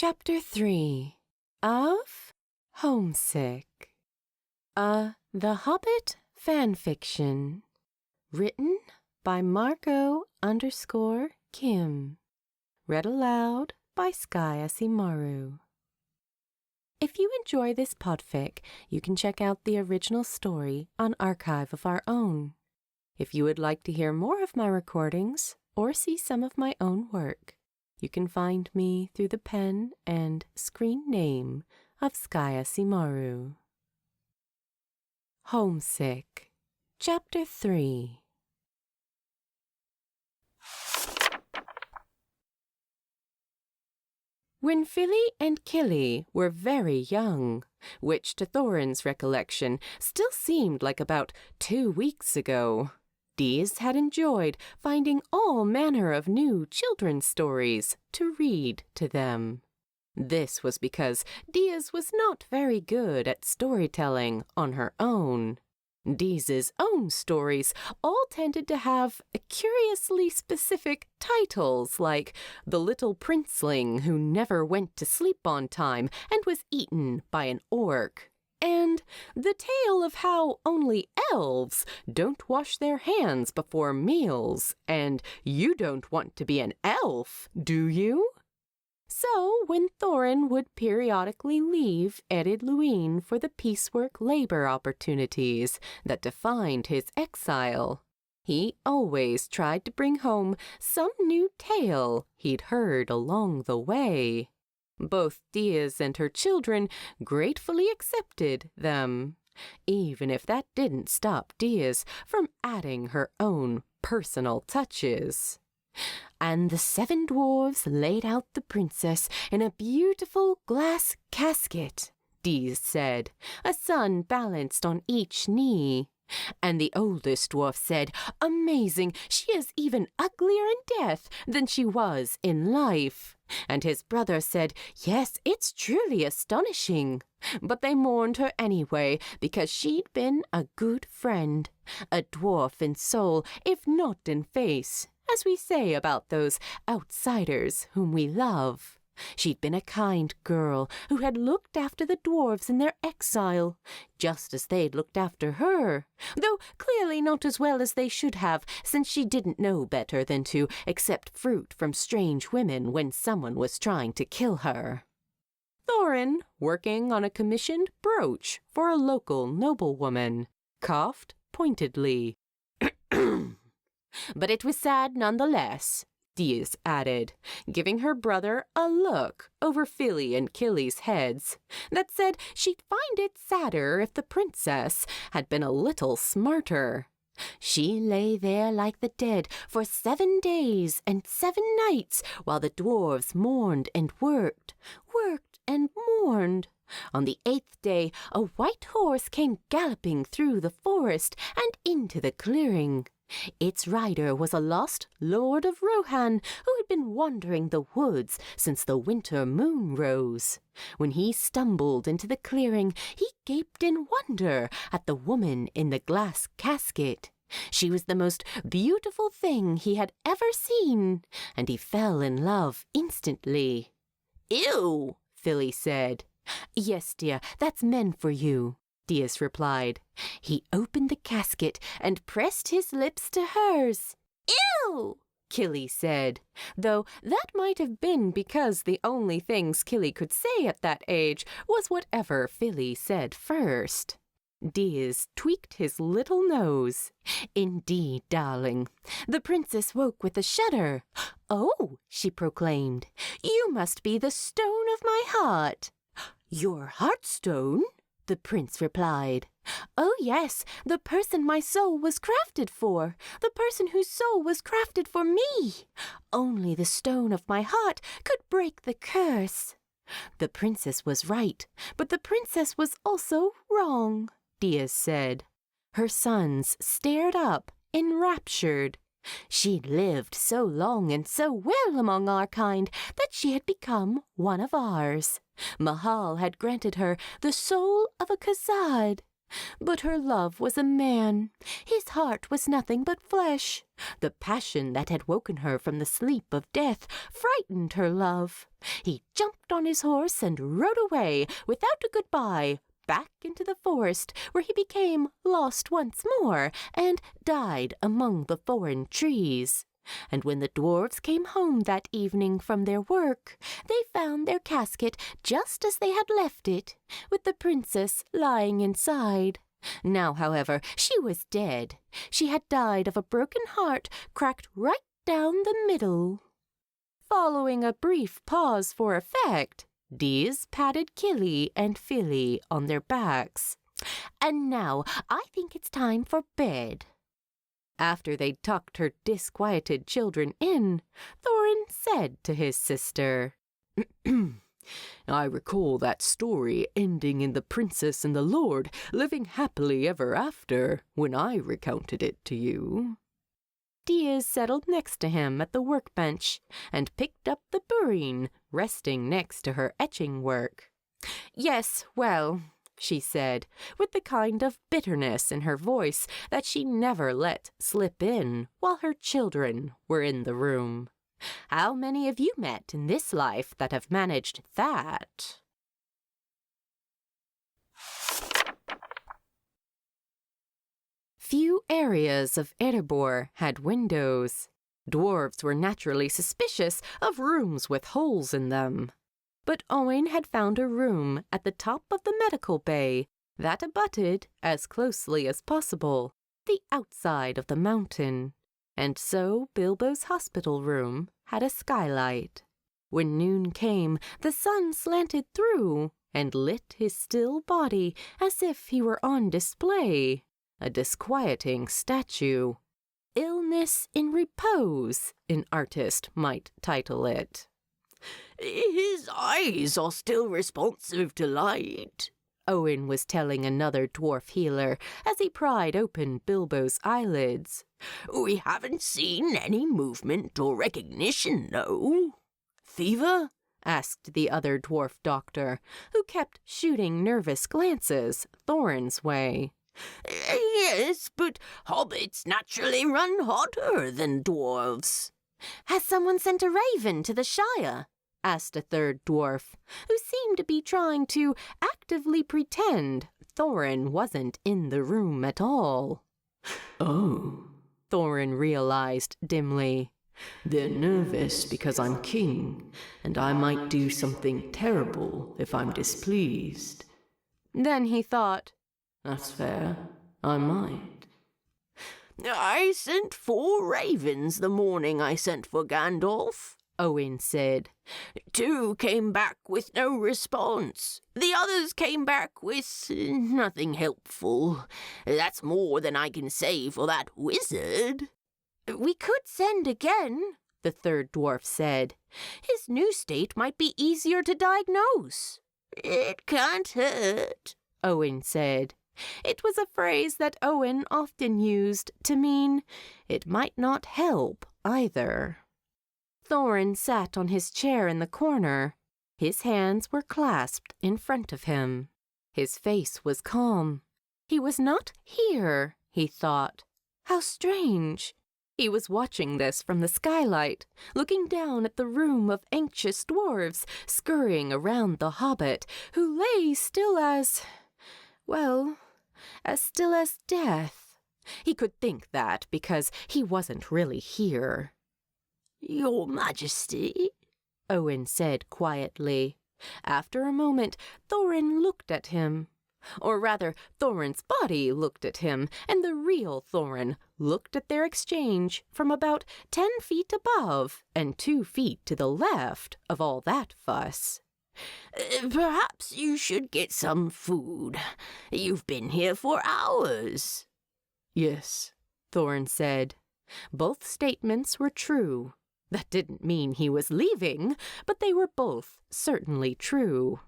Chapter 3 of Homesick. The Hobbit fanfiction. Written by Marco_Kim. Read aloud by SkyAsimaru. If you enjoy this podfic, you can check out the original story on Archive of Our Own. If you would like to hear more of my recordings or see some of my own work, you can find me through the pen and screen name of SkyAsimaru. Homesick, Chapter 3. When Kili and Kili were very young, which to Thorin's recollection still seemed like about 2 weeks ago, Diaz had enjoyed finding all manner of new children's stories to read to them. This was because Diaz was not very good at storytelling on her own. Diaz's own stories all tended to have curiously specific titles like The Little Princeling Who Never Went to Sleep on Time and Was Eaten by an Orc, and The Tale of How Only Elves Don't Wash Their Hands Before Meals, and You Don't Want to Be an Elf, Do You? So, when Thorin would periodically leave Ered Luin for the piecework labor opportunities that defined his exile, he always tried to bring home some new tale he'd heard along the way. Both Diaz and her children gratefully accepted them, even if that didn't stop Diaz from adding her own personal touches. And the 7 dwarves laid out the princess in a beautiful glass casket, Diaz said, a son balanced on each knee. And the oldest dwarf said, "Amazing, she is even uglier in death than she was in life." And his brother said, "Yes, it's truly astonishing." But they mourned her anyway, because she'd been a good friend, a dwarf in soul, if not in face, as we say about those outsiders whom we love. She'd been a kind girl who had looked after the dwarves in their exile, just as they'd looked after her, though clearly not as well as they should have, since she didn't know better than to accept fruit from strange women when someone was trying to kill her. Thorin, working on a commissioned brooch for a local noblewoman, coughed pointedly. "But it was sad nonetheless," Diaz added, giving her brother a look over Kili and Kili's heads that said she'd find it sadder if the princess had been a little smarter. She lay there like the dead for 7 days and 7 nights while the dwarves mourned and worked and mourned. On the 8th day, a white horse came galloping through the forest and into the clearing. Its rider was a lost lord of Rohan who had been wandering the woods since the winter moon rose. When he stumbled into the clearing, he gaped in wonder at the woman in the glass casket. She was the most beautiful thing he had ever seen, and he fell in love instantly. "Ew," Kili said. "Yes, dear, that's meant for you," Diaz replied. He opened the casket and pressed his lips to hers. "Ew!" Kili said, though that might have been because the only things Kili could say at that age was whatever Kili said first. Diaz tweaked his little nose. "Indeed, darling." The princess woke with a shudder. "Oh," she proclaimed, "you must be the stone of my heart." "Your heartstone?" the prince replied. "Oh yes, the person my soul was crafted for, the person whose soul was crafted for me. Only the stone of my heart could break the curse." The princess was right, but the princess was also wrong, Diaz said. Her sons stared up, enraptured. She'd lived so long and so well among our kind that she had become one of ours. Mahal had granted her the soul of a Khazad. But her love was a man. His heart was nothing but flesh. The passion that had woken her from the sleep of death frightened her love. He jumped on his horse and rode away, without a goodbye, back into the forest, where he became lost once more, and died among the foreign trees. And when the dwarfs came home that evening from their work, they found their casket just as they had left it, with the princess lying inside. Now, however, she was dead. She had died of a broken heart cracked right down the middle. Following a brief pause for effect, Diz patted Kili and Fili on their backs. "And now I think it's time for bed." After they'd tucked her disquieted children in, Thorin said to his sister, "I recall that story ending in the princess and the lord living happily ever after when I recounted it to you." Diaz settled next to him at the workbench and picked up the bureen, resting next to her etching work. "Yes, well," she said, with the kind of bitterness in her voice that she never let slip in while her children were in the room. "How many have you met in this life that have managed that?" Few areas of Erebor had windows. Dwarves were naturally suspicious of rooms with holes in them. But Owen had found a room at the top of the medical bay that abutted, as closely as possible, the outside of the mountain. And so Bilbo's hospital room had a skylight. When noon came, the sun slanted through and lit his still body as if he were on display, a disquieting statue. Illness in repose, an artist might title it. "His eyes are still responsive to light," Owen was telling another dwarf healer as he pried open Bilbo's eyelids. "We haven't seen any movement or recognition, though." "Fever?" asked the other dwarf doctor, who kept shooting nervous glances Thorin's way. "Yes, but hobbits naturally run hotter than dwarves." "Has someone sent a raven to the Shire?" asked a third dwarf, who seemed to be trying to actively pretend Thorin wasn't in the room at all. "Oh," Thorin realized dimly. "They're nervous because I'm king, and I might do something terrible if I'm displeased." Then he thought, "That's fair. I might." "I sent 4 ravens the morning I sent for Gandalf," Owen said. 2 came back with no response. The others came back with nothing helpful. That's more than I can say for that wizard." "We could send again," the third dwarf said. "His new state might be easier to diagnose." "It can't hurt," Owen said. It was a phrase that Owen often used to mean it might not help either. Thorin sat on his chair in the corner. His hands were clasped in front of him. His face was calm. He was not here, he thought. How strange. He was watching this from the skylight, looking down at the room of anxious dwarves scurrying around the Hobbit, who lay still as, well, as still as death. He could think that because he wasn't really here. "Your Majesty," Owen said quietly. After a moment, Thorin looked at him. Or rather, Thorin's body looked at him, and the real Thorin looked at their exchange from about 10 feet above and 2 feet to the left of all that fuss. "Perhaps you should get some food. You've been here for hours." "Yes," Thorin said. Both statements were true. That didn't mean he was leaving, but they were both certainly true.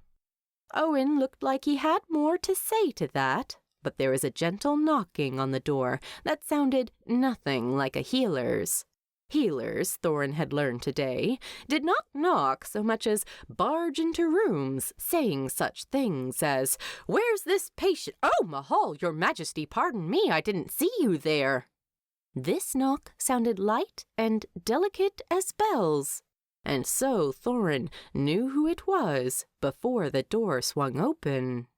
Owen looked like he had more to say to that, but there was a gentle knocking on the door that sounded nothing like a healer's. Healers, Thorin had learned today, did not knock so much as barge into rooms, saying such things as, "Where's this patient? Oh, Mahal, your majesty, pardon me, I didn't see you there." This knock sounded light and delicate as bells, and so Thorin knew who it was before the door swung open.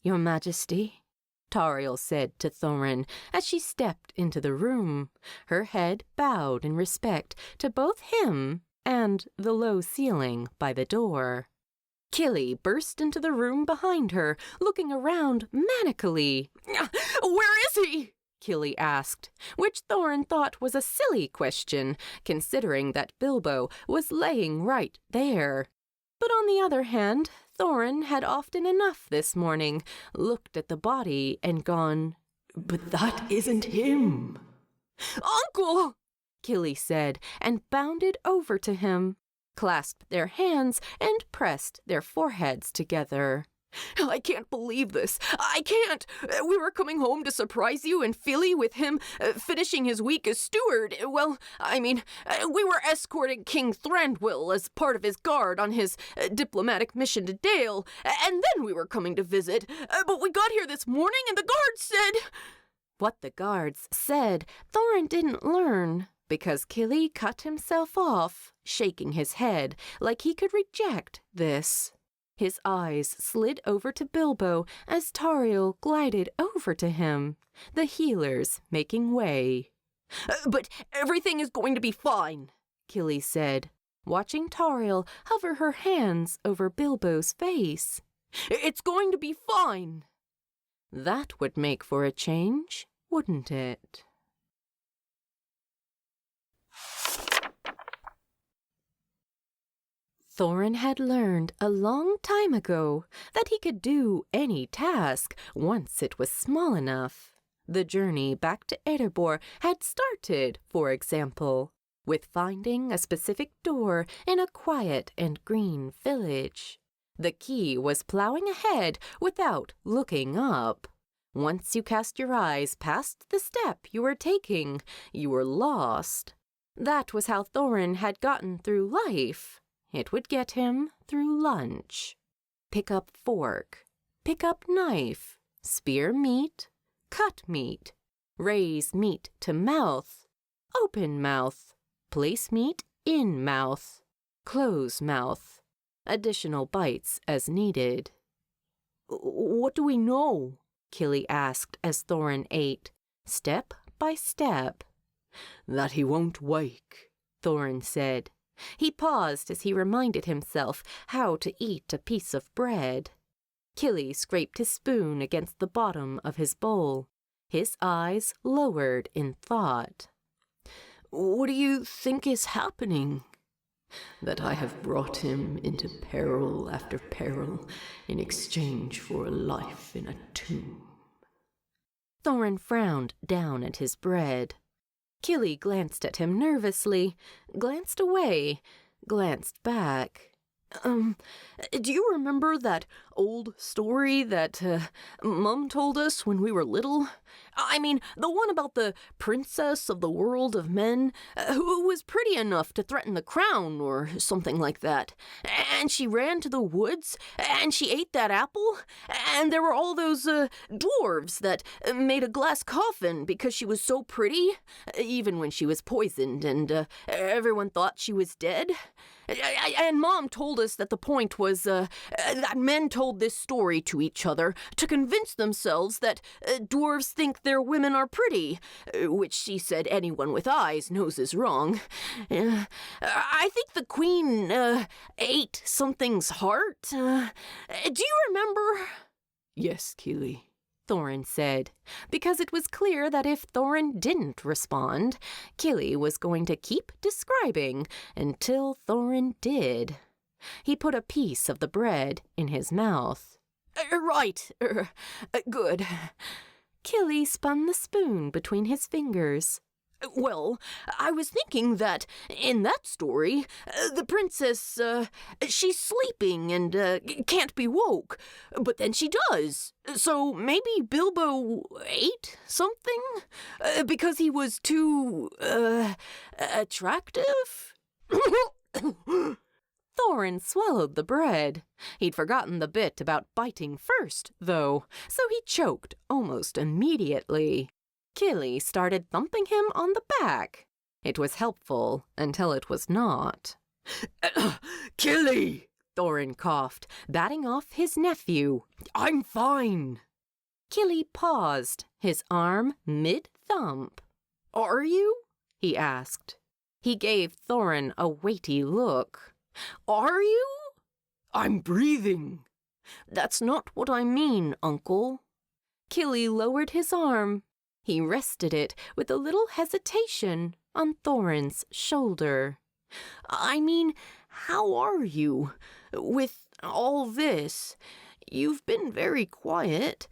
"Your majesty," Tauriel said to Thorin as she stepped into the room, her head bowed in respect to both him and the low ceiling by the door. Kili burst into the room behind her, looking around manically. "Where is he?" Kili asked, which Thorin thought was a silly question, considering that Bilbo was laying right there. But on the other hand, Thorin had often enough this morning looked at the body and gone, "But that isn't him." "Uncle!" Kili said, and bounded over to him, clasped their hands, and pressed their foreheads together. "I can't believe this. I can't. We were coming home to surprise you and Philly with him finishing his week as steward. Well, I mean, we were escorting King Thranduil as part of his guard on his diplomatic mission to Dale, and then we were coming to visit. But we got here this morning and the guards said—" What the guards said, Thorin didn't learn, because Kili cut himself off, shaking his head like he could reject this. His eyes slid over to Bilbo as Tauriel glided over to him, the healers making way. "But everything is going to be fine," Kili said, watching Tauriel hover her hands over Bilbo's face. "It's going to be fine." That would make for a change, wouldn't it? Thorin had learned a long time ago that he could do any task once it was small enough. The journey back to Erebor had started, for example, with finding a specific door in a quiet and green village. The key was plowing ahead without looking up. Once you cast your eyes past the step you were taking, you were lost. That was how Thorin had gotten through life. It would get him through lunch. Pick up fork, pick up knife, spear meat, cut meat, raise meat to mouth, open mouth, place meat in mouth, close mouth, additional bites as needed. "What do we know?" Kili asked as Thorin ate, step by step. "That he won't wake," Thorin said. He paused as he reminded himself how to eat a piece of bread. Kili scraped his spoon against the bottom of his bowl, his eyes lowered in thought. "What do you think is happening?" "That I have brought him into peril after peril in exchange for a life in a tomb." Thorin frowned down at his bread. Kili glanced at him nervously, glanced away, glanced back. Do you remember that old story that Mum told us when we were little? I mean, the one about the princess of the world of men who was pretty enough to threaten the crown or something like that. And she ran to the woods and she ate that apple. And there were all those dwarves that made a glass coffin because she was so pretty, even when she was poisoned and everyone thought she was dead. And Mom told us that the point was that men told this story to each other to convince themselves that dwarves think their women are pretty, which she said anyone with eyes knows is wrong. I think the queen ate something's heart. Do you remember? "Yes, Kili," Thorin said, because it was clear that if Thorin didn't respond, Kili was going to keep describing until Thorin did. He put a piece of the bread in his mouth. Right, good." Kili spun the spoon between his fingers. Well, I was thinking that in that story, the princess, she's sleeping and can't be woke, but then she does. So maybe Bilbo ate something? Because he was too, attractive? Thorin swallowed the bread. He'd forgotten the bit about biting first, though, so he choked almost immediately. Kili started thumping him on the back. It was helpful until it was not. Kili! Thorin coughed, batting off his nephew. I'm fine. Kili paused, his arm mid-thump. Are you? He asked. He gave Thorin a weighty look. Are you? I'm breathing. That's not what I mean, Uncle. Kili lowered his arm. He rested it with a little hesitation on Thorin's shoulder. I mean, how are you? With all this, you've been very quiet.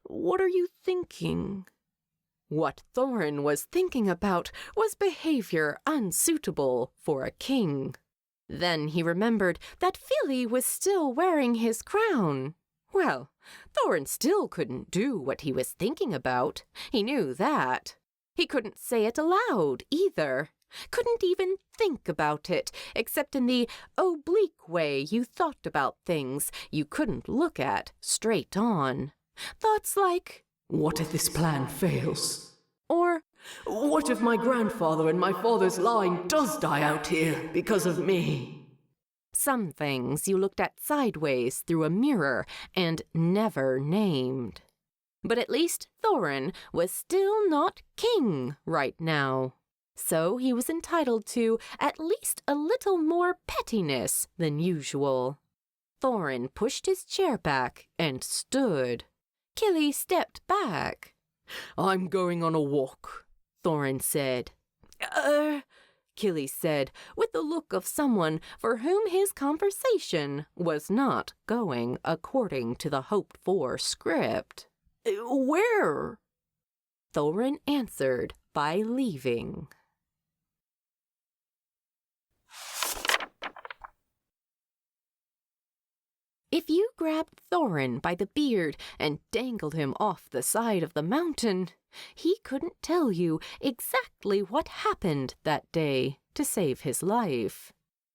What are you thinking? What Thorin was thinking about was behavior unsuitable for a king. Then he remembered that Fili was still wearing his crown. Well, Thorin still couldn't do what he was thinking about. He knew that. He couldn't say it aloud, either. Couldn't even think about it, except in the oblique way you thought about things you couldn't look at straight on. Thoughts like, what if this plan fails? Or, what if my grandfather and my father's line does die out here because of me? Some things you looked at sideways through a mirror and never named. But at least Thorin was still not king right now. So he was entitled to at least a little more pettiness than usual. Thorin pushed his chair back and stood. Kili stepped back. I'm going on a walk, Thorin said. Kili said, with the look of someone for whom his conversation was not going according to the hoped-for script. Where? Thorin answered by leaving. If you grabbed Thorin by the beard and dangled him off the side of the mountain, he couldn't tell you exactly what happened that day to save his life.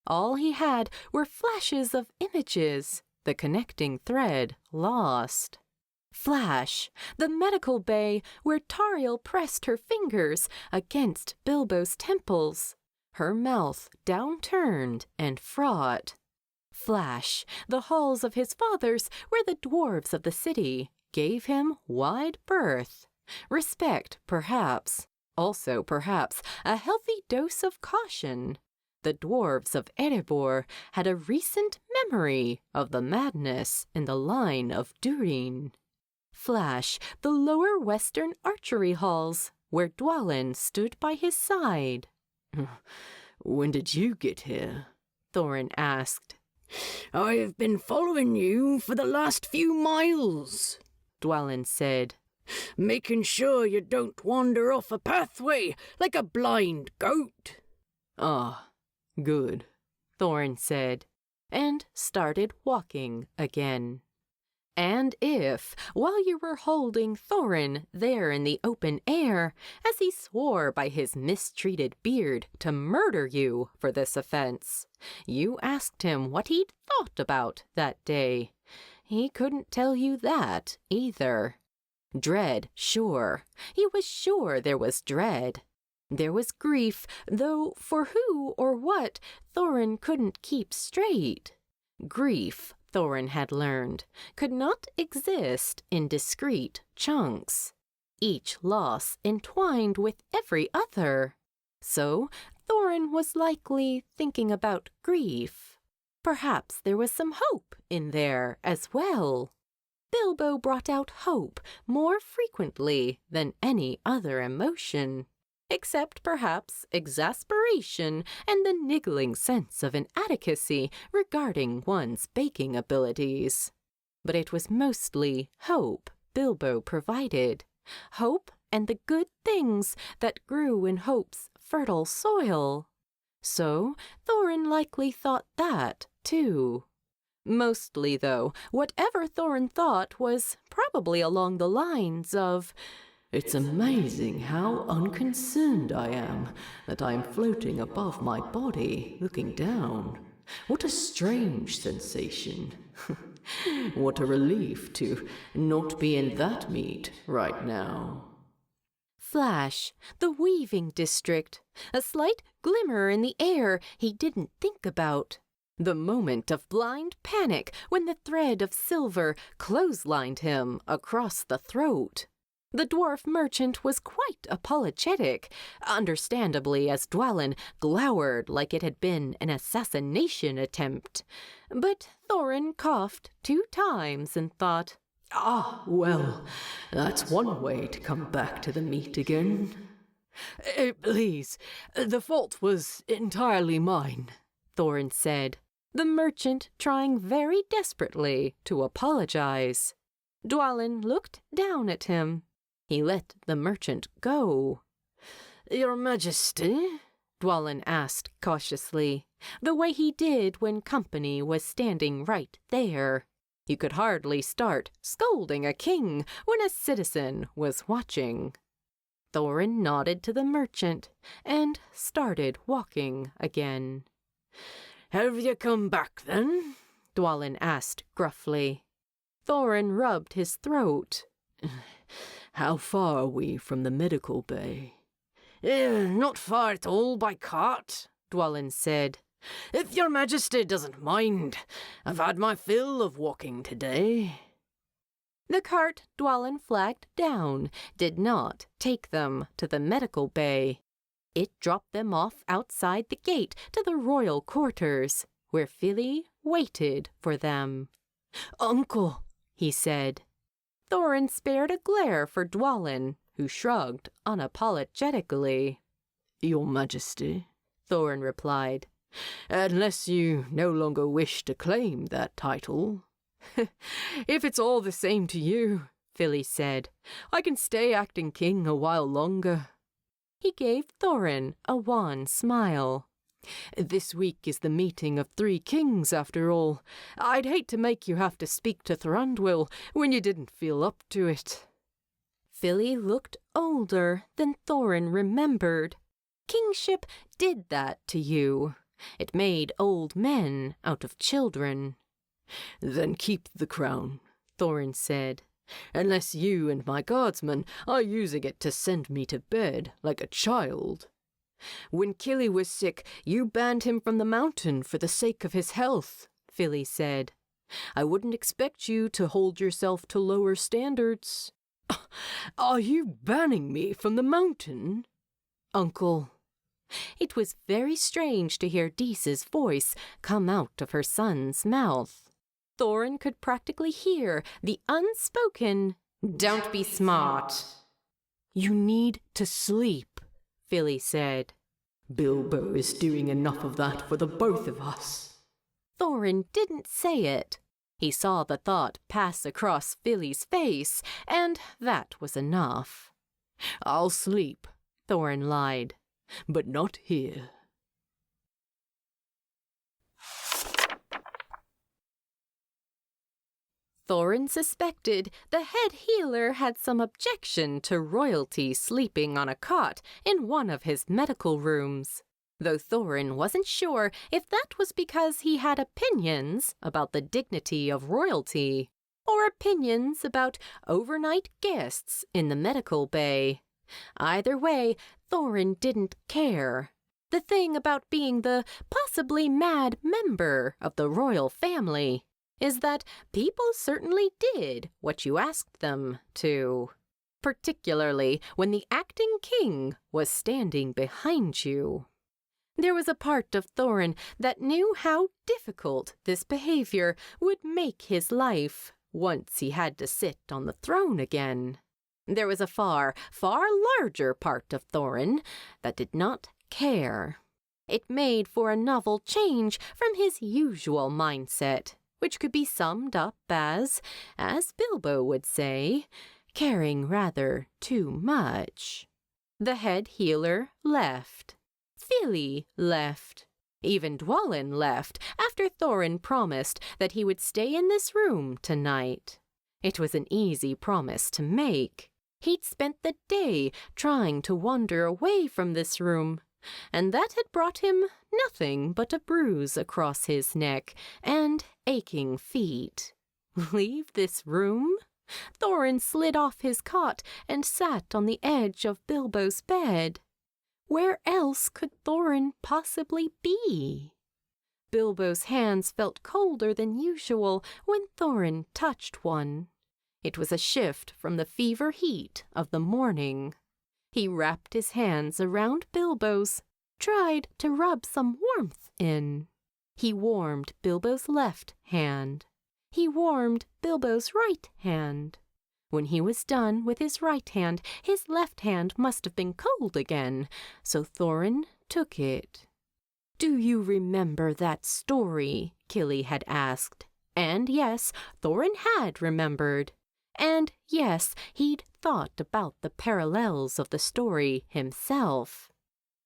All he had were flashes of images, the connecting thread lost. Flash, the medical bay where Tauriel pressed her fingers against Bilbo's temples, her mouth downturned and fraught. Flash, the halls of his fathers where the dwarves of the city gave him wide berth. Respect, perhaps. Also, perhaps, a healthy dose of caution. The dwarves of Erebor had a recent memory of the madness in the line of Durin. Flash, the lower western archery halls, where Dwalin stood by his side. When did you get here? Thorin asked. I've been following you for the last few miles, Dwalin said. Making sure you don't wander off a pathway like a blind goat. Ah, good, Thorin said, and started walking again. And if, while you were holding Thorin there in the open air, as he swore by his mistreated beard to murder you for this offense, you asked him what he'd thought about that day, he couldn't tell you that either. Dread, sure. He was sure there was dread. There was grief, though for who or what Thorin couldn't keep straight. Grief, Thorin had learned, could not exist in discrete chunks, each loss entwined with every other. So Thorin was likely thinking about grief. Perhaps there was some hope in there as well. Bilbo brought out hope more frequently than any other emotion, except perhaps exasperation and the niggling sense of inadequacy regarding one's baking abilities. But it was mostly hope Bilbo provided, Hope and the good things that grew in Hope's fertile soil. So Thorin likely thought that, too. Mostly, though, whatever Thorin thought was probably along the lines of, "It's amazing how unconcerned I am that I am floating above my body, looking down. What a strange sensation. What a relief to not be in that meat right now." Flash, the weaving district, a slight glimmer in the air he didn't think about. The moment of blind panic when the thread of silver clotheslined him across the throat. The dwarf merchant was quite apologetic, understandably, as Dwalin glowered like it had been an assassination attempt. But Thorin coughed 2 times and thought, "Ah, well, that's one way to come back to the meat again." Please, the fault was entirely mine," Thorin said, the merchant trying very desperately to apologize. Dwalin looked down at him. He let the merchant go. "Your Majesty?" Dwalin asked cautiously, the way he did when company was standing right there. You could hardly start scolding a king when a citizen was watching. Thorin nodded to the merchant and started walking again. "Have you come back, then?" Dwalin asked gruffly. Thorin rubbed his throat. "How far are we from the medical bay?" Not far at all by cart," Dwalin said. "If your Majesty doesn't mind, I've had my fill of walking today." The cart Dwalin flagged down did not take them to the medical bay. It dropped them off outside the gate to the royal quarters, where Kili waited for them. "Uncle," he said. Thorin spared a glare for Dwalin, who shrugged unapologetically. "Your Majesty," Thorin replied. "Unless you no longer wish to claim that title." "If it's all the same to you," Kili said, "I can stay acting king a while longer." He gave Thorin a wan smile. "This week is the meeting of 3 kings, after all. I'd hate to make you have to speak to Thranduil when you didn't feel up to it." Kili looked older than Thorin remembered. Kingship did that to you. It made old men out of children. "Then keep the crown," Thorin said. "unless you and my guardsmen are using it to send me to bed like a child." "When Kili was sick, you banned him from the mountain for the sake of his health," Kili said. "I wouldn't expect you to hold yourself to lower standards." "Are you banning me from the mountain?" "Uncle." It was very strange to hear Deese's voice come out of her son's mouth. Thorin could practically hear the unspoken, "Don't be smart." "You need to sleep," Kili said. "Bilbo is doing enough of that for the both of us." Thorin didn't say it. He saw the thought pass across Kili's face, and that was enough. "I'll sleep," Thorin lied. "But not here." Thorin suspected the head healer had some objection to royalty sleeping on a cot in one of his medical rooms, though Thorin wasn't sure if that was because he had opinions about the dignity of royalty, or opinions about overnight guests in the medical bay. Either way, Thorin didn't care. The thing about being the possibly mad member of the royal family is that people certainly did what you asked them to, particularly when the acting king was standing behind you. There was a part of Thorin that knew how difficult this behavior would make his life once he had to sit on the throne again. There was a far, far larger part of Thorin that did not care. It made for a novel change from his usual mindset, which could be summed up as Bilbo would say, caring rather too much. The head healer left. Kili left. Even Dwalin left after Thorin promised that he would stay in this room tonight. It was an easy promise to make. He'd spent the day trying to wander away from this room, and that had brought him nothing but a bruise across his neck and aching feet. Leave this room? Thorin slid off his cot and sat on the edge of Bilbo's bed. Where else could Thorin possibly be? Bilbo's hands felt colder than usual when Thorin touched one. It was a shift from the fever heat of the morning. He wrapped his hands around Bilbo's, tried to rub some warmth in. He warmed Bilbo's left hand. He warmed Bilbo's right hand. When he was done with his right hand, his left hand must have been cold again, so Thorin took it. "Do you remember that story?" Kili had asked. And yes, Thorin had remembered. And yes, he'd thought about the parallels of the story himself.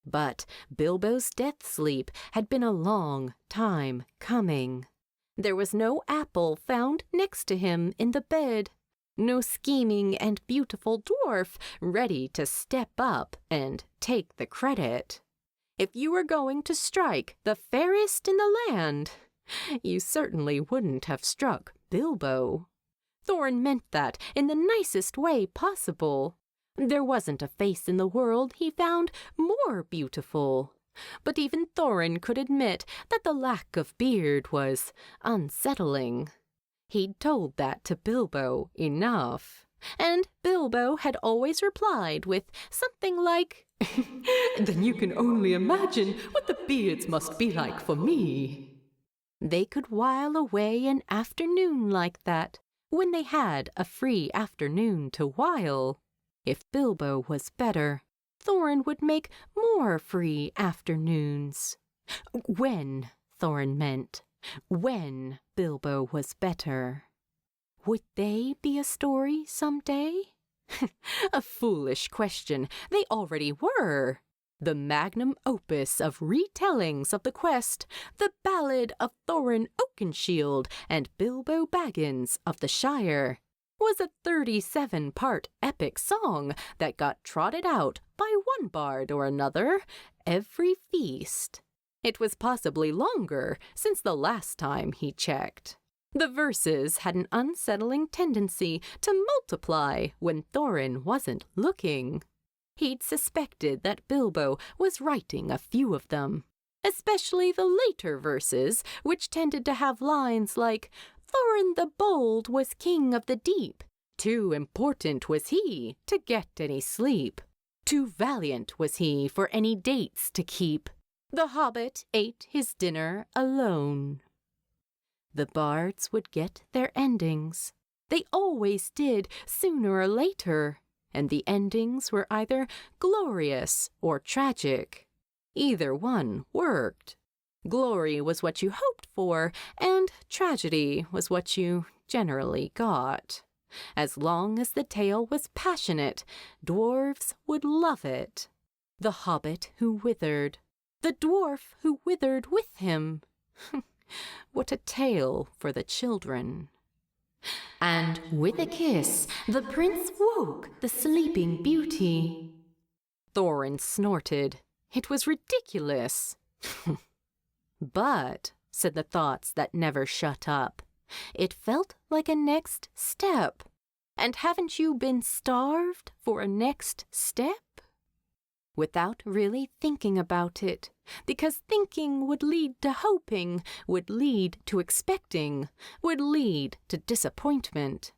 But Bilbo's death sleep had been a long time coming. There was no apple found next to him in the bed. No scheming and beautiful dwarf ready to step up and take the credit. If you were going to strike the fairest in the land, you certainly wouldn't have struck Bilbo. Thorin meant that in the nicest way possible. There wasn't a face in the world he found more beautiful. But even Thorin could admit that the lack of beard was unsettling. He'd told that to Bilbo enough. And Bilbo had always replied with something like, "Then you can only imagine what the beards must be like for me." They could while away an afternoon like that, when they had a free afternoon to while. If Bilbo was better, Thorin would make more free afternoons. When, Thorin meant, when Bilbo was better. Would they be a story someday? A foolish question. They already were. The magnum opus of retellings of the quest, the Ballad of Thorin Oakenshield and Bilbo Baggins of the Shire, was a 37-part epic song that got trotted out by one bard or another every feast. It was possibly longer since the last time he checked. The verses had an unsettling tendency to multiply when Thorin wasn't looking. He'd suspected that Bilbo was writing a few of them, especially the later verses, which tended to have lines like, "Thorin the Bold was king of the deep. Too important was he to get any sleep. Too valiant was he for any dates to keep. The Hobbit ate his dinner alone." The bards would get their endings. They always did, sooner or later. And the endings were either glorious or tragic. Either one worked. Glory was what you hoped for, and tragedy was what you generally got. As long as the tale was passionate, dwarves would love it. The hobbit who withered. The dwarf who withered with him. What a tale for the children. And with a kiss, the prince woke the sleeping beauty. Thorin snorted. It was ridiculous. But, said the thoughts that never shut up, it felt like a next step. And haven't you been starved for a next step? Without really thinking about it, because thinking would lead to hoping, would lead to expecting, would lead to disappointment.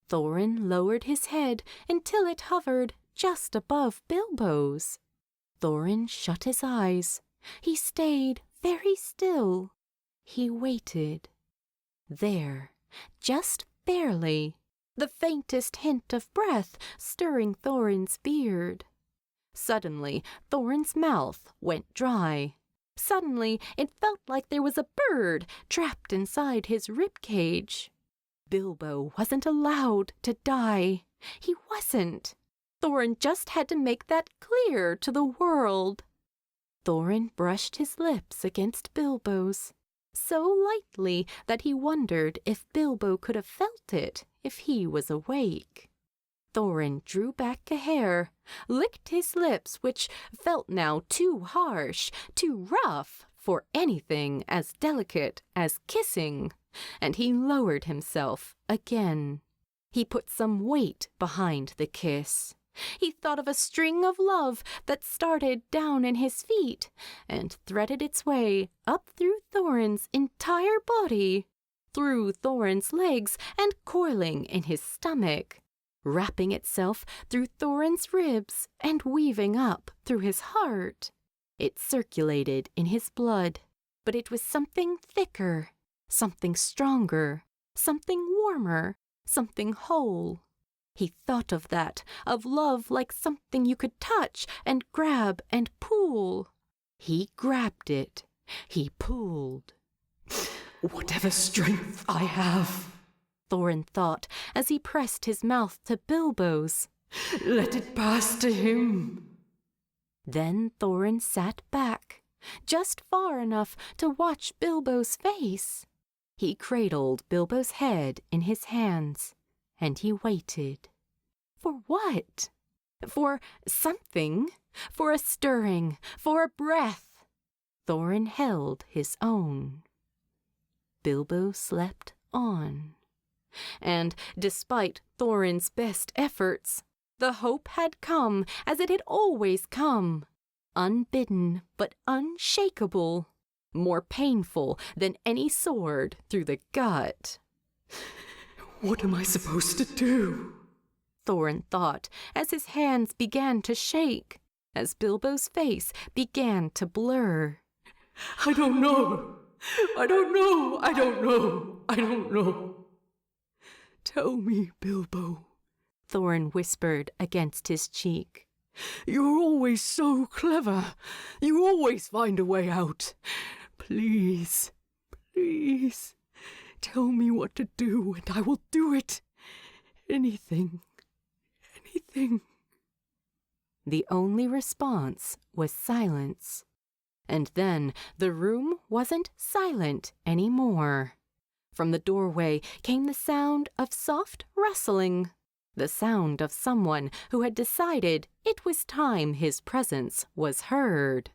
Thorin lowered his head until it hovered just above Bilbo's. Thorin shut his eyes. He stayed very still. He waited. There, just barely, the faintest hint of breath stirring Thorin's beard. Suddenly, Thorin's mouth went dry. Suddenly, it felt like there was a bird trapped inside his rib cage. Bilbo wasn't allowed to die. He wasn't. Thorin just had to make that clear to the world. Thorin brushed his lips against Bilbo's, so lightly that he wondered if Bilbo could have felt it if he was awake. Thorin drew back a hair, licked his lips, which felt now too harsh, too rough for anything as delicate as kissing, and he lowered himself again. He put some weight behind the kiss. He thought of a string of love that started down in his feet and threaded its way up through Thorin's entire body, through Thorin's legs and coiling in his stomach, wrapping itself through Thorin's ribs and weaving up through his heart. It circulated in his blood, but it was something thicker, something stronger, something warmer, something whole. He thought of that, of love like something you could touch and grab and pull. He grabbed it. He pulled. Whatever strength I have, Thorin thought as he pressed his mouth to Bilbo's, let it pass to him. Then Thorin sat back, just far enough to watch Bilbo's face. He cradled Bilbo's head in his hands, and he waited. For what? For something? For a stirring? For a breath? Thorin held his own. Bilbo slept on. And despite Thorin's best efforts, the hope had come as it had always come, unbidden but unshakable, more painful than any sword through the gut. What am I supposed to do? Thorin thought as his hands began to shake, as Bilbo's face began to blur. I don't know. I don't know. I don't know. I don't know. Tell me, Bilbo, Thorin whispered against his cheek. You're always so clever. You always find a way out. Please, please, tell me what to do and I will do it. Anything, anything. The only response was silence. And then the room wasn't silent anymore. From the doorway came the sound of soft rustling, the sound of someone who had decided it was time his presence was heard.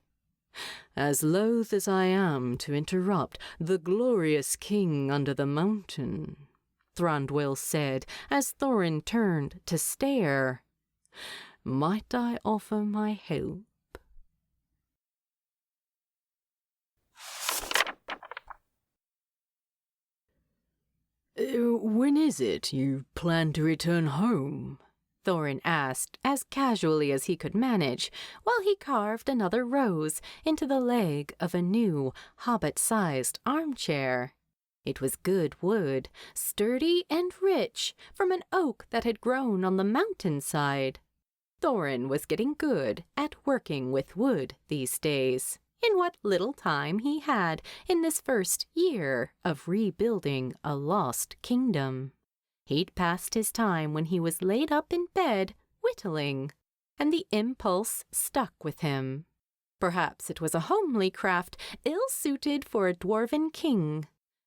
As loath as I am to interrupt the glorious king under the mountain, Thranduil said as Thorin turned to stare, might I offer my help? When is it you plan to return home? Thorin asked as casually as he could manage, while he carved another rose into the leg of a new, hobbit-sized armchair. It was good wood, sturdy and rich, from an oak that had grown on the mountainside. Thorin was getting good at working with wood these days, in what little time he had in this first year of rebuilding a lost kingdom. He'd passed his time when he was laid up in bed, whittling, and the impulse stuck with him. Perhaps it was a homely craft ill-suited for a dwarven king,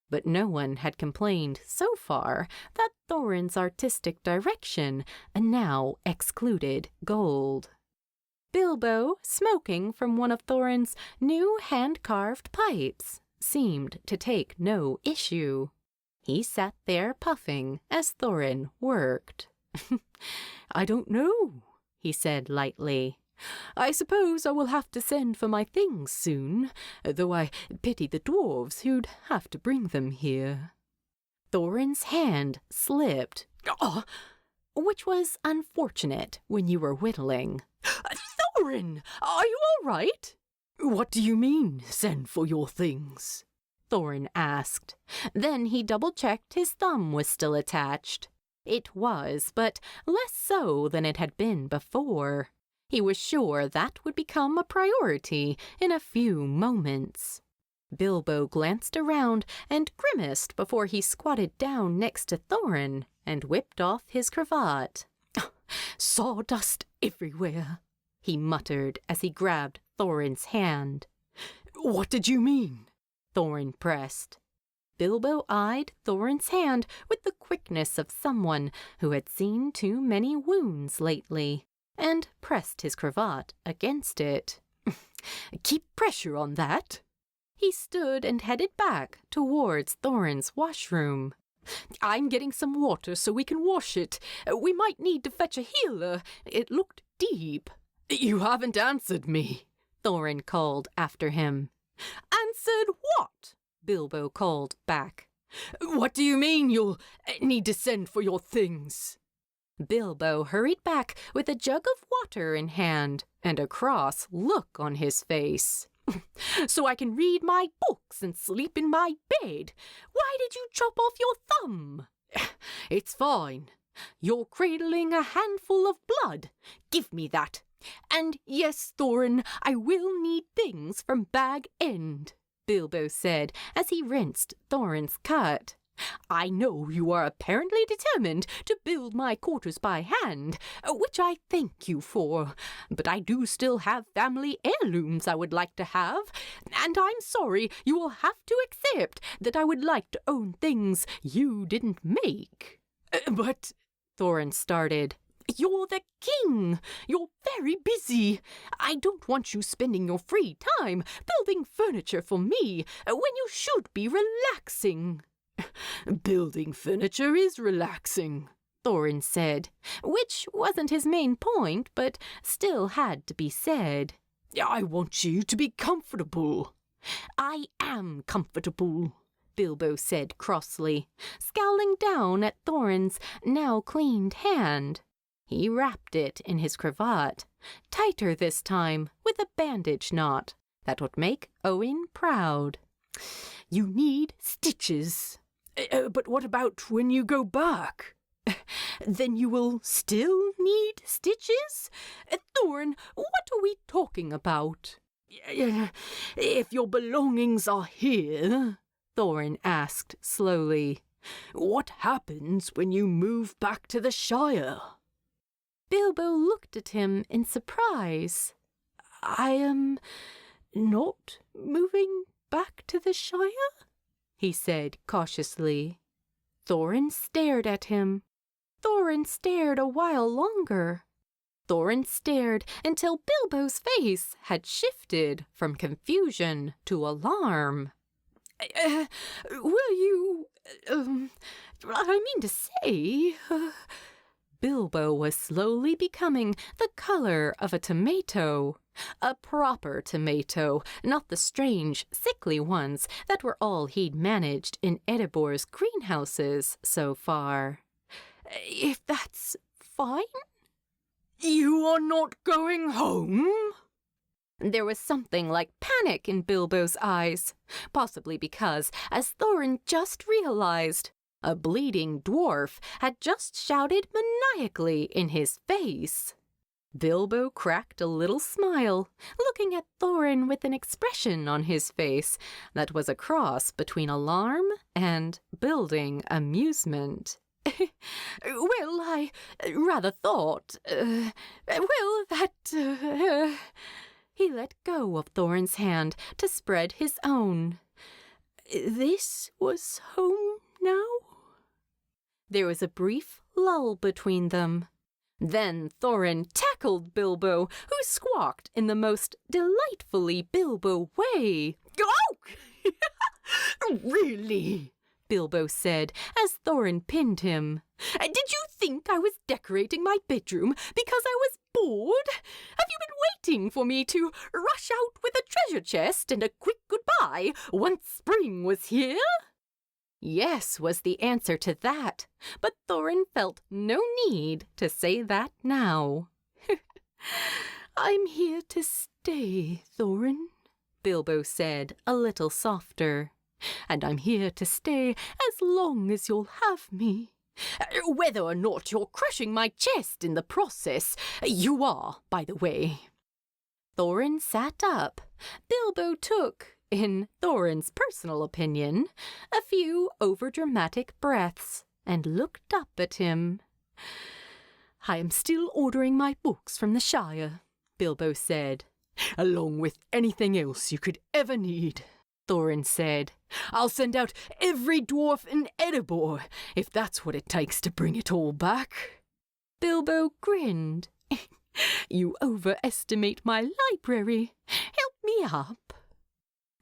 but no one had complained so far that Thorin's artistic direction now excluded gold. Bilbo, smoking from one of Thorin's new hand-carved pipes, seemed to take no issue. He sat there puffing as Thorin worked. I don't know, he said lightly. I suppose I will have to send for my things soon, though I pity the dwarves who'd have to bring them here. Thorin's hand slipped, which was unfortunate when you were whittling. Thorin, are you all right? What do you mean, send for your things? Thorin asked. Then he double-checked his thumb was still attached. It was, but less so than it had been before. He was sure that would become a priority in a few moments. Bilbo glanced around and grimaced before he squatted down next to Thorin and whipped off his cravat. Sawdust everywhere, he muttered as he grabbed Thorin's hand. What did you mean? Thorin pressed. Bilbo eyed Thorin's hand with the quickness of someone who had seen too many wounds lately, and pressed his cravat against it. Keep pressure on that. He stood and headed back towards Thorin's washroom. I'm getting some water so we can wash it. We might need to fetch a healer. It looked deep. You haven't answered me, Thorin called after him. Answered what? Bilbo called back. What do you mean you'll need to send for your things? Bilbo hurried back with a jug of water in hand and a cross look on his face. So I can read my books and sleep in my bed. Why did you chop off your thumb? It's fine. You're cradling a handful of blood. Give me that. And yes, Thorin, I will need things from Bag End, Bilbo said as he rinsed Thorin's cut. I know you are apparently determined to build my quarters by hand, which I thank you for, but I do still have family heirlooms I would like to have, and I'm sorry you will have to accept that I would like to own things you didn't make. But, Thorin started, you're the king. You're very busy. I don't want you spending your free time building furniture for me when you should be relaxing. Building furniture is relaxing, Thorin said, which wasn't his main point, but still had to be said. I want you to be comfortable. I am comfortable, Bilbo said crossly, scowling down at Thorin's now cleaned hand. He wrapped it in his cravat, tighter this time with a bandage knot that would make Owen proud. You need stitches. But what about when you go back? Then you will still need stitches? Thorin, what are we talking about? If your belongings are here, Thorin asked slowly, what happens when you move back to the Shire? Bilbo looked at him in surprise. I am not moving back to the Shire? He said cautiously. Thorin stared at him. Thorin stared a while longer. Thorin stared until Bilbo's face had shifted from confusion to alarm. Will you, I mean to say, Bilbo was slowly becoming the color of a tomato. A proper tomato, not the strange, sickly ones that were all he'd managed in Erebor's greenhouses so far. If that's fine? You are not going home? There was something like panic in Bilbo's eyes, possibly because, as Thorin just realized, a bleeding dwarf had just shouted maniacally in his face. Bilbo cracked a little smile, looking at Thorin with an expression on his face that was a cross between alarm and building amusement. Well, I rather thought, He let go of Thorin's hand to spread his own. This was home now? There was a brief lull between them. Then Thorin tackled Bilbo, who squawked in the most delightfully Bilbo way. Oh! Really? Bilbo said, as Thorin pinned him. Did you think I was decorating my bedroom because I was bored? Have you been waiting for me to rush out with a treasure chest and a quick goodbye once spring was here? Yes was the answer to that, but Thorin felt no need to say that now. I'm here to stay, Thorin, Bilbo said a little softer. And I'm here to stay as long as you'll have me. Whether or not you're crushing my chest in the process, you are, by the way. Thorin sat up. Bilbo took, in Thorin's personal opinion, a few overdramatic breaths and looked up at him. I am still ordering my books from the Shire, Bilbo said. Along with anything else you could ever need, Thorin said. I'll send out every dwarf in Erebor, if that's what it takes to bring it all back. Bilbo grinned. You overestimate my library. Help me up.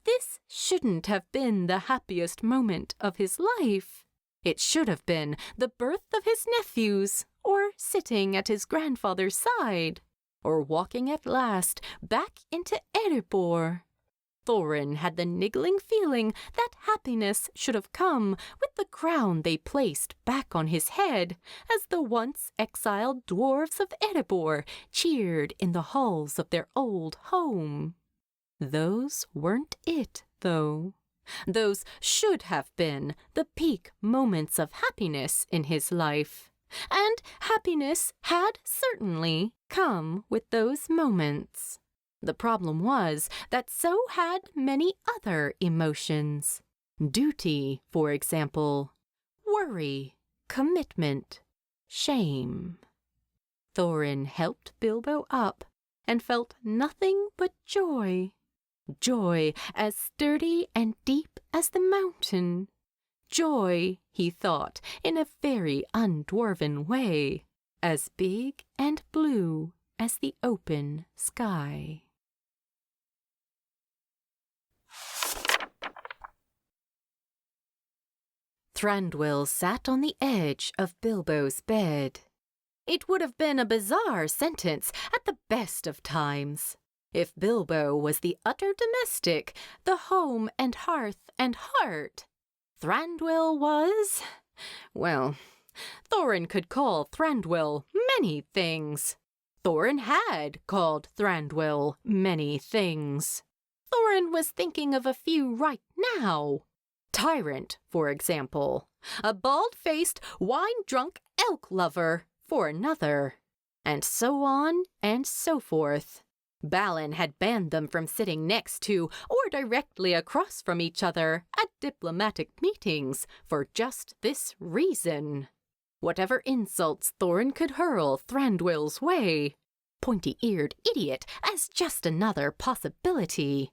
This shouldn't have been the happiest moment of his life. It should have been the birth of his nephews, or sitting at his grandfather's side, or walking at last back into Erebor. Thorin had the niggling feeling that happiness should have come with the crown they placed back on his head as the once exiled dwarves of Erebor cheered in the halls of their old home. Those weren't it, though. Those should have been the peak moments of happiness in his life. And happiness had certainly come with those moments. The problem was that so had many other emotions. Duty, for example. Worry, commitment, shame. Thorin helped Bilbo up and felt nothing but joy. Joy as sturdy and deep as the mountain. Joy, he thought, in a very undwarven way, as big and blue as the open sky. Thranduil sat on the edge of Bilbo's bed. It would have been a bizarre sentence at the best of times. If Bilbo was the utter domestic, the home and hearth and heart, Thranduil was, well, Thorin could call Thranduil many things. Thorin had called Thranduil many things. Thorin was thinking of a few right now. Tyrant, for example. A bald-faced, wine-drunk elk lover, for another. And so on and so forth. Balin had banned them from sitting next to or directly across from each other at diplomatic meetings for just this reason. Whatever insults Thorin could hurl Thranduil's way, pointy-eared idiot as just another possibility.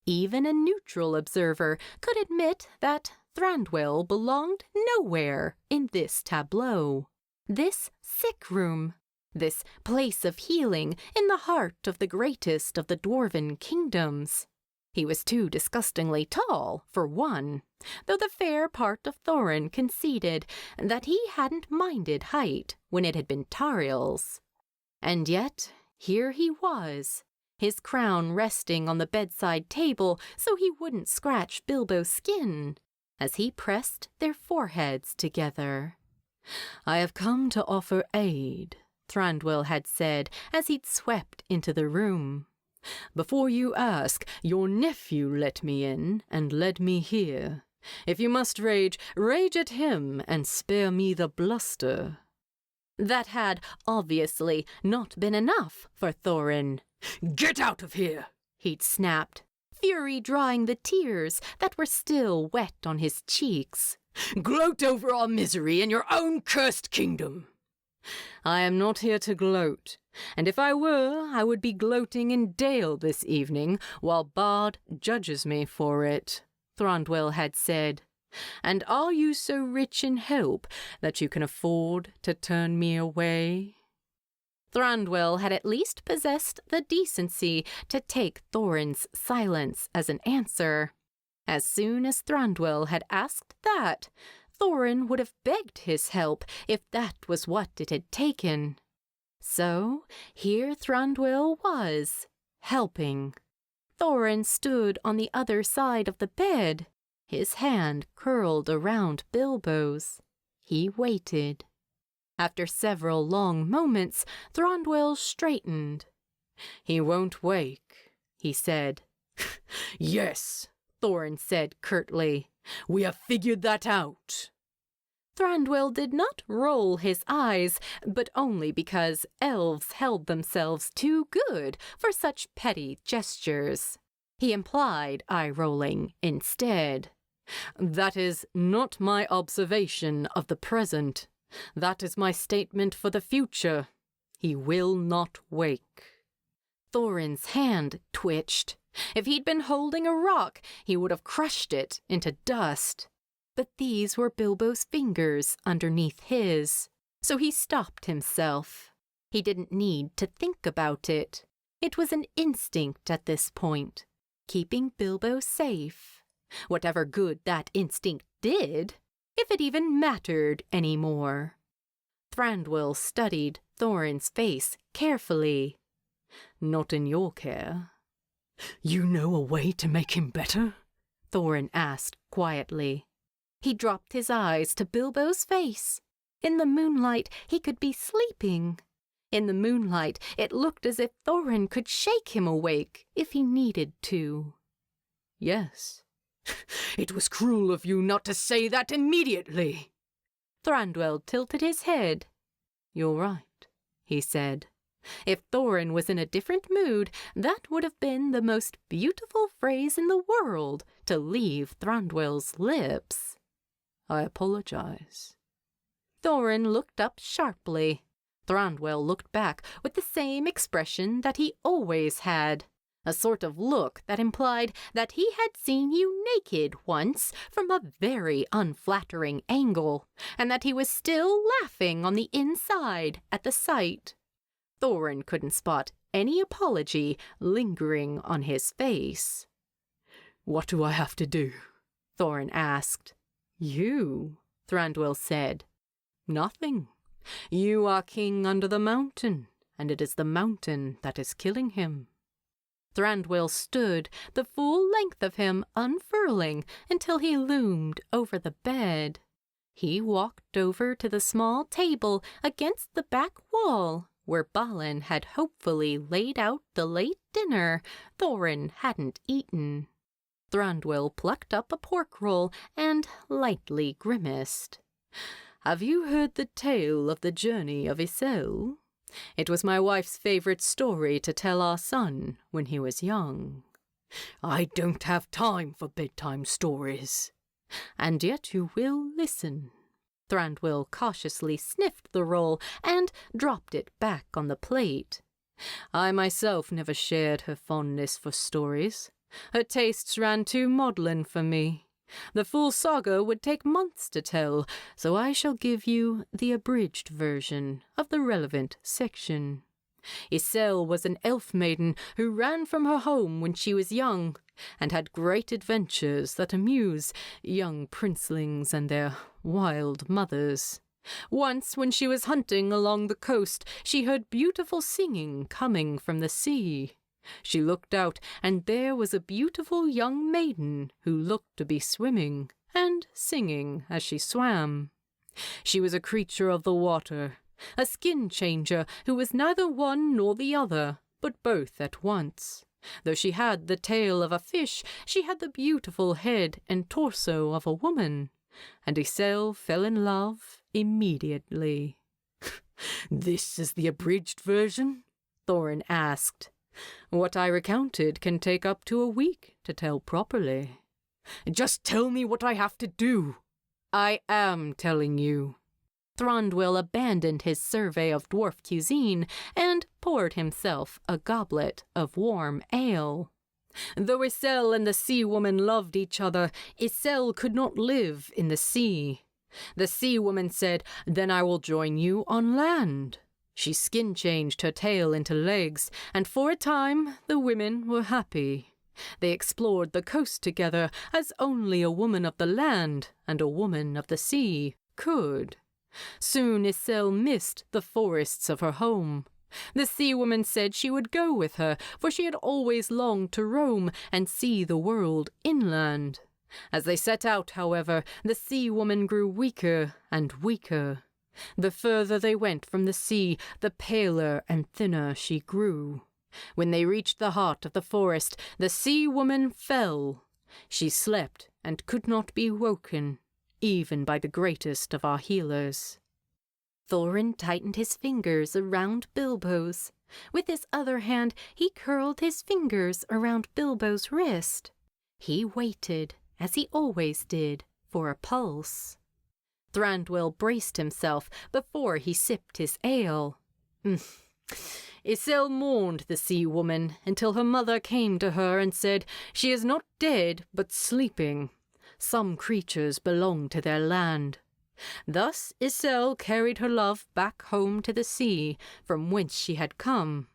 Even a neutral observer could admit that Thranduil belonged nowhere in this tableau, this sick room, this place of healing in the heart of the greatest of the dwarven kingdoms. He was too disgustingly tall, for one, though the fair part of Thorin conceded that he hadn't minded height when it had been Tauriel's. And yet, here he was, his crown resting on the bedside table so he wouldn't scratch Bilbo's skin, as he pressed their foreheads together. "I have come to offer aid," Thranduil had said as he'd swept into the room. "Before you ask, your nephew let me in and led me here. If you must rage, rage at him and spare me the bluster." That had obviously not been enough for Thorin. "Get out of here!" he'd snapped, fury drying the tears that were still wet on his cheeks. "Gloat over our misery in your own cursed kingdom." "I am not here to gloat, and if I were, I would be gloating in Dale this evening while Bard judges me for it," Thranduil had said. "And are you so rich in help that you can afford to turn me away?" Thranduil had at least possessed the decency to take Thorin's silence as an answer. As soon as Thranduil had asked that, Thorin would have begged his help if that was what it had taken. So here Thranduil was, helping. Thorin stood on the other side of the bed, his hand curled around Bilbo's. He waited. After several long moments, Thranduil straightened. "He won't wake," he said. "Yes," Thorin said curtly. "We have figured that out." Thranduil did not roll his eyes, but only because elves held themselves too good for such petty gestures. He implied eye-rolling instead. "That is not my observation of the present. That is my statement for the future. He will not wake." Thorin's hand twitched. If he'd been holding a rock, he would have crushed it into dust. But these were Bilbo's fingers underneath his, so he stopped himself. He didn't need to think about it. It was an instinct at this point, keeping Bilbo safe. Whatever good that instinct did, if it even mattered anymore. Thranduil studied Thorin's face carefully. "Not in your care." "You know a way to make him better?" Thorin asked quietly. He dropped his eyes to Bilbo's face. In the moonlight, he could be sleeping. In the moonlight, it looked as if Thorin could shake him awake if he needed to. "Yes." "It was cruel of you not to say that immediately." Thranduil tilted his head. "You're right," he said. If Thorin was in a different mood, that would have been the most beautiful phrase in the world to leave Thranduil's lips. "I apologize." Thorin looked up sharply. Thranduil looked back with the same expression that he always had, a sort of look that implied that he had seen you naked once from a very unflattering angle, and that he was still laughing on the inside at the sight. Thorin couldn't spot any apology lingering on his face. "What do I have to do?" Thorin asked. "You," Thranduil said. "Nothing. You are king under the mountain, and it is the mountain that is killing him." Thranduil stood the full length of him, unfurling until he loomed over the bed. He walked over to the small table against the back wall, where Balin had hopefully laid out the late dinner Thorin hadn't eaten. Thranduil plucked up a pork roll and lightly grimaced. "Have you heard the tale of the journey of Isel? It was my wife's favorite story to tell our son when he was young." "I don't have time for bedtime stories." "And yet you will listen." Thranduil cautiously sniffed the roll and dropped it back on the plate. "I myself never shared her fondness for stories. Her tastes ran too maudlin for me. The full saga would take months to tell, so I shall give you the abridged version of the relevant section. Isel was an elf maiden who ran from her home when she was young, and had great adventures that amuse young princelings and their wild mothers. Once, when she was hunting along the coast, she heard beautiful singing coming from the sea. She looked out, and there was a beautiful young maiden who looked to be swimming and singing as she swam. She was a creature of the water, a skin changer who was neither one nor the other, but both at once. Though she had the tail of a fish, she had the beautiful head and torso of a woman, and Isel fell in love immediately." "This is the abridged version?" Thorin asked. "What I recounted can take up to a week to tell properly." "Just tell me what I have to do." "I am telling you." Thranduil abandoned his survey of dwarf cuisine and poured himself a goblet of warm ale. "Though Isel and the sea woman loved each other, Isel could not live in the sea. The sea woman said, 'Then I will join you on land.' She skin-changed her tail into legs, and for a time the women were happy. They explored the coast together as only a woman of the land and a woman of the sea could. Soon Isel missed the forests of her home. The sea woman said she would go with her, for she had always longed to roam and see the world inland. As they set out, however, the sea woman grew weaker and weaker. The further they went from the sea, the paler and thinner she grew. When they reached the heart of the forest, the sea woman fell. She slept and could not be woken, even by the greatest of our healers." Thorin tightened his fingers around Bilbo's. With his other hand, he curled his fingers around Bilbo's wrist. He waited, as he always did, for a pulse. Thranduil braced himself before he sipped his ale. Isel mourned the sea woman until her mother came to her and said she is not dead but sleeping. Some creatures belong to their land. Thus Isel carried her love back home to the sea, from whence she had come.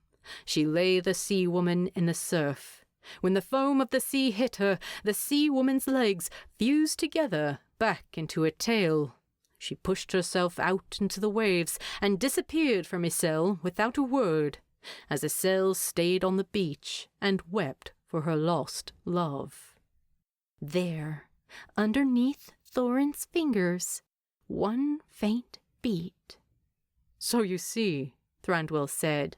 She lay the sea woman in the surf. When the foam of the sea hit her, the sea woman's legs fused together back into a tail. She pushed herself out into the waves and disappeared from Isel without a word, as Isel stayed on the beach and wept for her lost love. There, underneath Thorin's fingers, one faint beat. So you see, Thranduil said.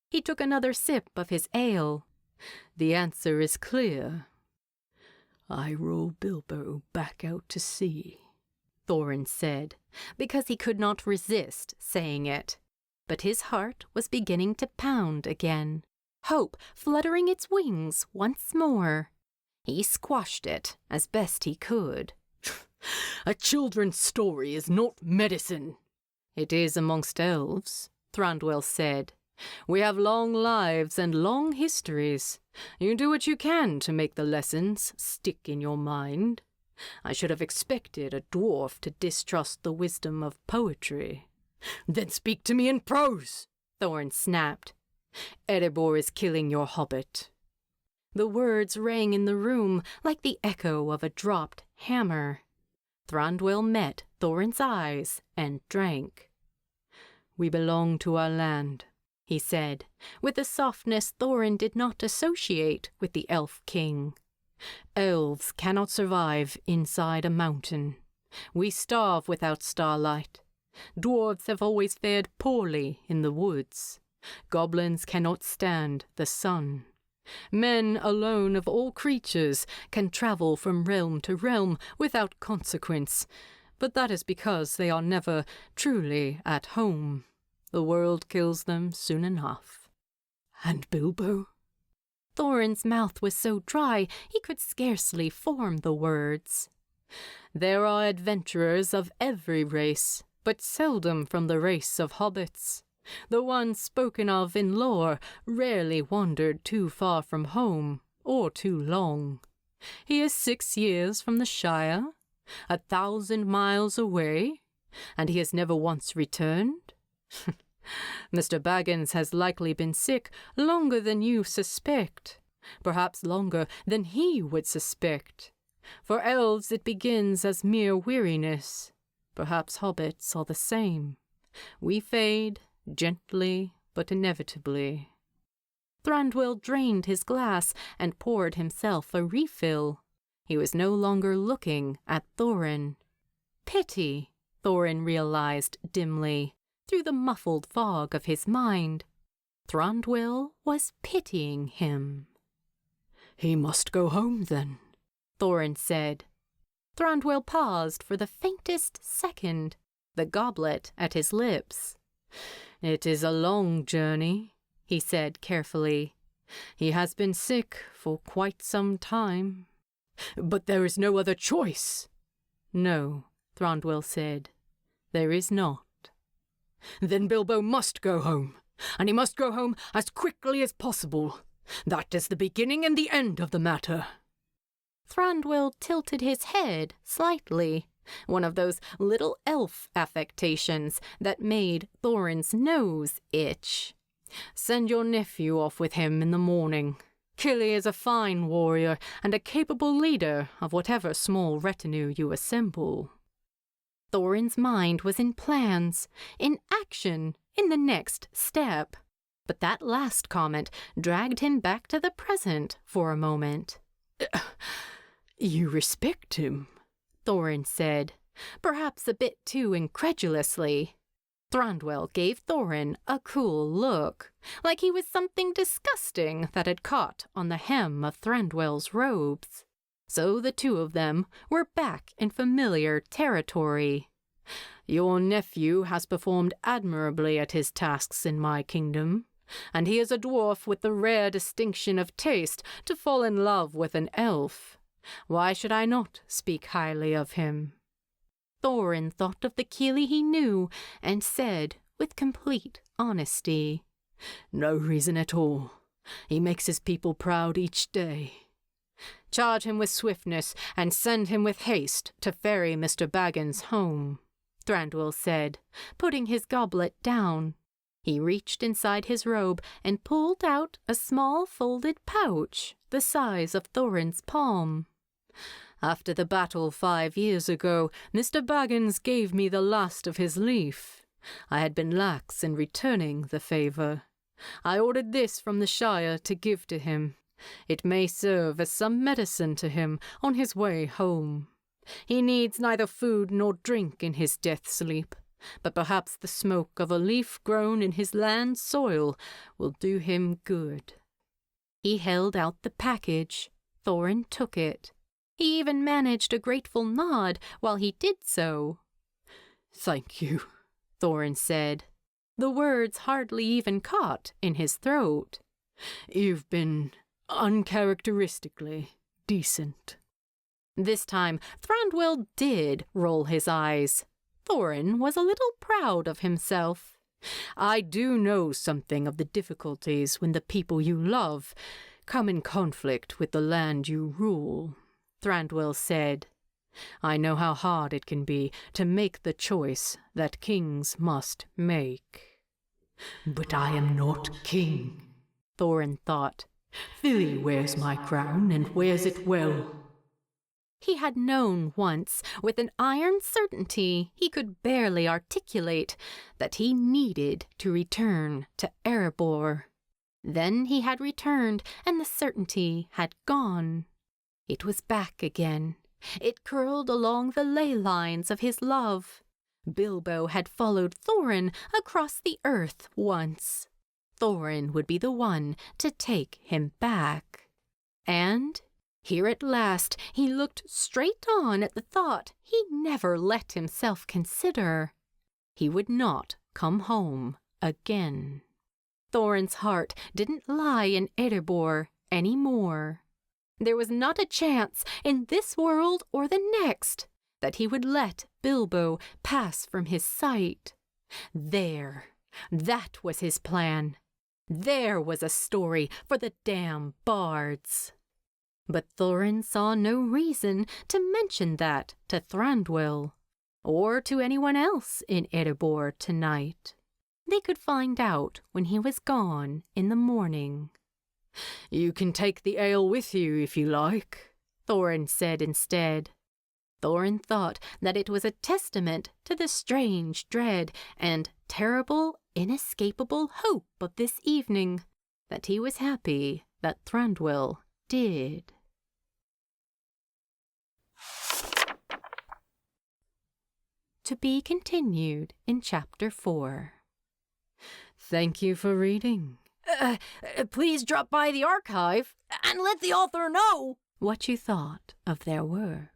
He took another sip of his ale. The answer is clear. I row Bilbo back out to sea, Thorin said, because he could not resist saying it. But his heart was beginning to pound again, hope fluttering its wings once more. He squashed it as best he could. A children's story is not medicine. It is amongst elves, Thranduil said. We have long lives and long histories. You do what you can to make the lessons stick in your mind. I should have expected a dwarf to distrust the wisdom of poetry. Then speak to me in prose, Thorin snapped. Erebor is killing your hobbit. The words rang in the room like the echo of a dropped hammer. Thranduil met Thorin's eyes and drank. We belong to our land, he said, with a softness Thorin did not associate with the elf king. Elves cannot survive inside a mountain. We starve without starlight. Dwarves have always fared poorly in the woods. Goblins cannot stand the sun. Men alone of all creatures can travel from realm to realm without consequence, but that is because they are never truly at home. The world kills them soon enough. And Bilbo? Thorin's mouth was so dry he could scarcely form the words. There are adventurers of every race, but seldom from the race of hobbits. The ones spoken of in lore rarely wandered too far from home, or too long. He is 6 years from the Shire, 1,000 miles away, and he has never once returned. Mr. Baggins has likely been sick longer than you suspect, perhaps longer than he would suspect. For elves it begins as mere weariness. Perhaps hobbits are the same. We fade, gently but inevitably. Thranduil drained his glass and poured himself a refill. He was no longer looking at Thorin. Pity, Thorin realized dimly, through the muffled fog of his mind. Thranduil was pitying him. He must go home, then, Thorin said. Thranduil paused for the faintest second, the goblet at his lips. It is a long journey, he said carefully. He has been sick for quite some time. But there is no other choice. No, Thranduil said. There is not. Then Bilbo must go home, and he must go home as quickly as possible. That is the beginning and the end of the matter. Thranduil tilted his head slightly, one of those little elf affectations that made Thorin's nose itch. Send your nephew off with him in the morning. Kili is a fine warrior and a capable leader of whatever small retinue you assemble. Thorin's mind was in plans, in action, in the next step. But that last comment dragged him back to the present for a moment. You respect him, Thorin said, perhaps a bit too incredulously. Thranduil gave Thorin a cool look, like he was something disgusting that had caught on the hem of Thranduil's robes. So the two of them were back in familiar territory. Your nephew has performed admirably at his tasks in my kingdom, and he is a dwarf with the rare distinction of taste to fall in love with an elf. Why should I not speak highly of him? Thorin thought of the Kili he knew and said with complete honesty, "No reason at all. He makes his people proud each day." "Charge him with swiftness and send him with haste to ferry Mr. Baggins home," Thranduil said, putting his goblet down. He reached inside his robe and pulled out a small folded pouch the size of Thorin's palm. "After the battle 5 years ago, Mr. Baggins gave me the last of his leaf. I had been lax in returning the favour. I ordered this from the Shire to give to him. It may serve as some medicine to him on his way home. He needs neither food nor drink in his death sleep, but perhaps the smoke of a leaf grown in his land soil will do him good." He held out the package. Thorin took it. He even managed a grateful nod while he did so. "Thank you," Thorin said. The words hardly even caught in his throat. "You've been uncharacteristically decent." This time, Thranduil did roll his eyes. Thorin was a little proud of himself. "I do know something of the difficulties when the people you love come in conflict with the land you rule," Thranduil said. "I know how hard it can be to make the choice that kings must make." "But I am not king," Thorin thought. "Fili wears my crown and wears it well." He had known once, with an iron certainty he could barely articulate, that he needed to return to Erebor. Then he had returned, and the certainty had gone. It was back again. It curled along the ley lines of his love. Bilbo had followed Thorin across the earth once. Thorin would be the one to take him back. And here at last he looked straight on at the thought he never let himself consider. He would not come home again. Thorin's heart didn't lie in Erebor any more. There was not a chance in this world or the next that he would let Bilbo pass from his sight. That was his plan. There was a story for the damn bards. But Thorin saw no reason to mention that to Thranduil, or to anyone else in Erebor tonight. They could find out when he was gone in the morning. "You can take the ale with you if you like," Thorin said instead. Thorin thought that it was a testament to the strange dread and terrible, inescapable hope of this evening that he was happy that Thranduil did. To be continued in Chapter 4. Thank you for reading. Please drop by the archive and let the author know what you thought of their work.